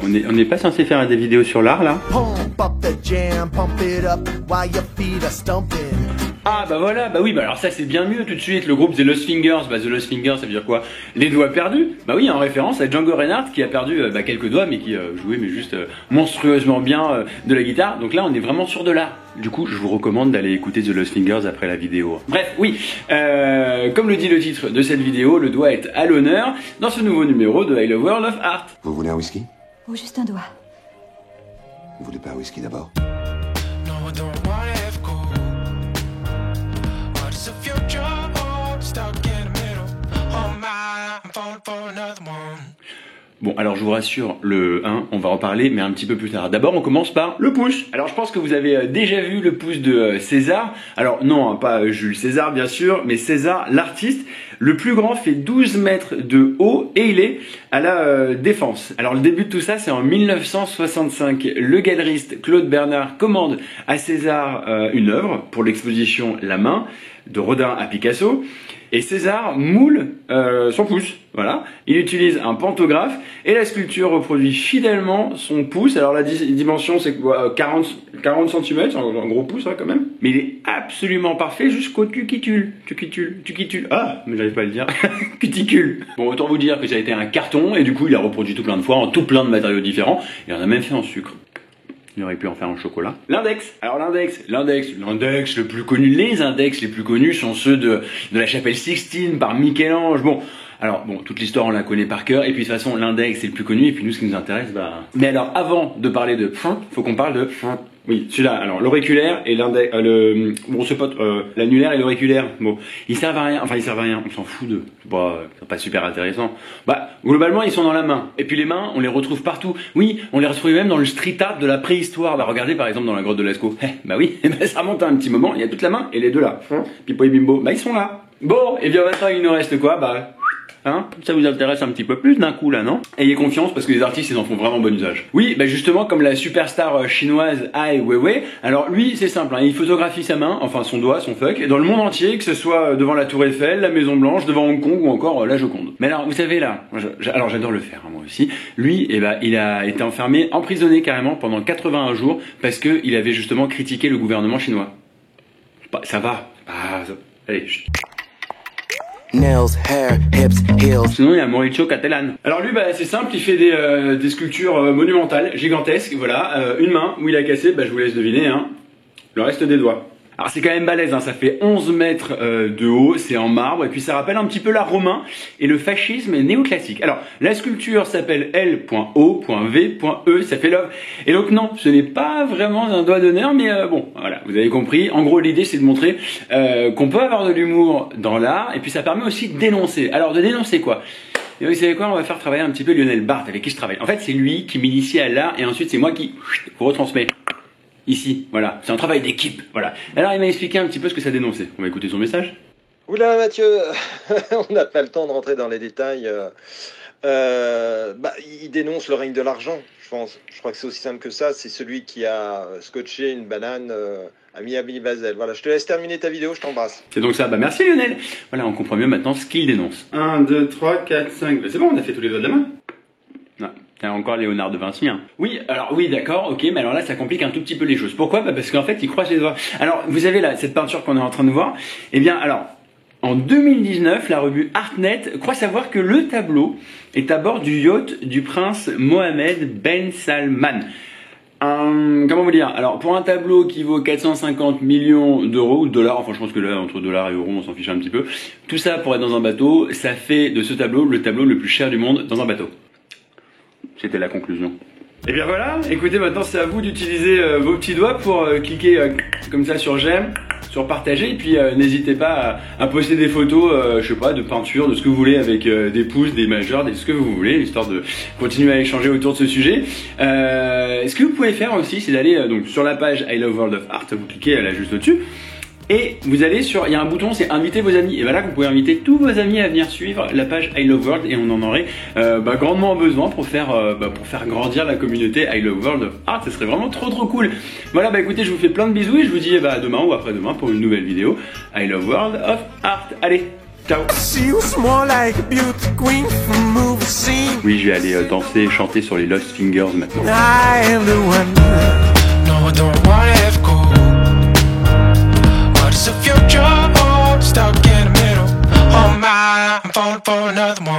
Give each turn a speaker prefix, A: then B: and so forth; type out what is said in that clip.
A: On n'est pas censé faire des vidéos sur l'art là? Ah bah voilà, bah oui, bah alors ça c'est bien mieux tout de suite. Le groupe The Lost Fingers, bah The Lost Fingers ça veut dire quoi? Les doigts perdus. Bah oui, en référence à Django Reinhardt qui a perdu quelques doigts mais qui jouait mais juste monstrueusement bien de la guitare. Donc là on est vraiment sur de l'art. Du coup je vous recommande d'aller écouter The Lost Fingers après la vidéo. Bref, oui, comme le dit le titre de cette vidéo, le doigt est à l'honneur dans ce nouveau numéro de I Love World of Art.
B: Vous voulez un whisky?
C: Ou juste un doigt.
B: Vous voulez pas un whisky d'abord?
A: Bon, alors je vous rassure, le 1, on va en parler, mais un petit peu plus tard. D'abord, on commence par le pouce. Alors, je pense que vous avez déjà vu le pouce de César. Alors, non, hein, pas Jules César, bien sûr, mais César, l'artiste. Le plus grand fait 12 mètres de haut et il est à la Défense. Alors, le début de tout ça, c'est en 1965. Le galeriste Claude Bernard commande à César une œuvre pour l'exposition La Main, de Rodin à Picasso. Et César moule son pouce, voilà. Il utilise un pantographe et la sculpture reproduit fidèlement son pouce. Alors la dimension c'est quoi, 40 cm, c'est un gros pouce hein, quand même. Mais il est absolument parfait jusqu'au cuticule. Ah, mais j'arrive pas à le dire. Cuticule. Bon, autant vous dire que ça a été un carton et du coup il a reproduit tout plein de fois en tout plein de matériaux différents. Il en a même fait en sucre. Il aurait pu en faire en chocolat. L'index. Alors l'index le plus connu, les index les plus connus sont ceux de la chapelle Sixtine par Michel-Ange. Bon, alors bon, toute l'histoire on la connaît par cœur. Et puis de toute façon l'index c'est le plus connu. Et puis nous ce qui nous intéresse, bah. Mais alors avant de parler de, faut qu'on parle de. Oui, celui-là. Alors l'auriculaire et l'index, bon c'est pas l'annulaire et l'auriculaire. Bon, ils servent à rien. Enfin ils servent à rien. On s'en fout d'eux. C'est pas super intéressant. Bah globalement ils sont dans la main. Et puis les mains, on les retrouve partout. Oui, on les retrouve même dans le street art de la préhistoire. Bah regardez par exemple dans la grotte de Lascaux. Bah oui, ça remonte à un petit moment. Il y a toute la main et les deux là. Pipo et Bimbo. Bah ils sont là. Bon, et bien maintenant il nous reste quoi? Bah hein, ça vous intéresse un petit peu plus d'un coup là, non? Ayez confiance parce que les artistes ils en font vraiment bon usage. Oui, bah justement comme la superstar chinoise Ai Weiwei. Alors lui c'est simple, hein, il photographie sa main, enfin son doigt, son fuck, dans le monde entier, que ce soit devant la Tour Eiffel, la Maison Blanche, devant Hong Kong ou encore la Joconde. Mais alors vous savez là, alors j'adore le faire hein, moi aussi. Lui, il a été enfermé, emprisonné carrément pendant 81 jours parce que il avait justement critiqué le gouvernement chinois. Bah, ça va. Allez. Chut.
D: Nails, hair, hips, heels.
A: Sinon il y a Mauricio Cattelan. Alors lui c'est simple, il fait des sculptures monumentales, gigantesques, voilà, une main où il a cassé, je vous laisse deviner, hein, le reste des doigts. Alors c'est quand même balèze, hein, ça fait 11 mètres de haut, c'est en marbre, et puis ça rappelle un petit peu l'art romain et le fascisme néoclassique. Alors la sculpture s'appelle L.O.V.E, ça fait love. Et donc non, ce n'est pas vraiment un doigt d'honneur, mais bon, voilà, vous avez compris. En gros l'idée c'est de montrer qu'on peut avoir de l'humour dans l'art, et puis ça permet aussi de dénoncer. Alors de dénoncer quoi? Et vous savez quoi, on va faire travailler un petit peu Lionel Barthes avec qui je travaille. En fait c'est lui qui m'initie à l'art, et ensuite c'est moi qui vous retransmets. Ici, voilà, c'est un travail d'équipe, voilà. Alors il m'a expliqué un petit peu ce que ça dénonçait. On va écouter son message.
E: Oula Mathieu, on n'a pas le temps de rentrer dans les détails. Il dénonce le règne de l'argent, je pense. Je crois que c'est aussi simple que ça. C'est celui qui a scotché une banane à Miami Basel. Voilà, je te laisse terminer ta vidéo, je t'embrasse.
A: C'est donc ça, merci Lionel. Voilà, on comprend mieux maintenant ce qu'il dénonce. 1, 2, 3, 4, 5, c'est bon, on a fait tous les doigts de la main. Non. Il y a encore Léonard de Vinci. Hein. Oui, alors oui, d'accord, ok, mais alors là, ça complique un tout petit peu les choses. Pourquoi? Parce qu'en fait, il croise les doigts. Alors, vous avez là, cette peinture qu'on est en train de voir. Eh bien, alors, en 2019, la revue Artnet croit savoir que le tableau est à bord du yacht du prince Mohammed Ben Salman. Comment vous dire? Alors, pour un tableau qui vaut 450 millions d'euros, ou de dollars, enfin je pense que là, entre dollars et euros, on s'en fiche un petit peu. Tout ça pour être dans un bateau, ça fait de ce tableau le tableau le plus cher du monde dans un bateau. C'était la conclusion. Et bien voilà, écoutez, maintenant c'est à vous d'utiliser vos petits doigts pour cliquer comme ça sur j'aime, sur partager, et puis n'hésitez pas à poster des photos, je sais pas, de peinture, de ce que vous voulez, avec des pouces, des majeurs, ce que vous voulez, histoire de continuer à échanger autour de ce sujet. Ce que vous pouvez faire aussi, c'est d'aller donc sur la page I Love World of Art, vous cliquez là juste au-dessus, et vous allez sur, il y a un bouton, c'est inviter vos amis. Et voilà, vous pouvez inviter tous vos amis à venir suivre la page I Love World, et on en aurait grandement besoin pour faire grandir la communauté I Love World of Art. Ce serait vraiment trop cool. Voilà, écoutez, je vous fais plein de bisous et je vous dis à demain ou après-demain pour une nouvelle vidéo I Love World of Art. Allez, Ciao.
D: She was more like a beauty queen from movie scene.
A: Oui, je vais aller danser et chanter sur les Lost Fingers maintenant.
D: I am the one.
C: No, I don't wanna have go. What is the future hold? Stuck in the middle. Oh my, I'm falling for another one.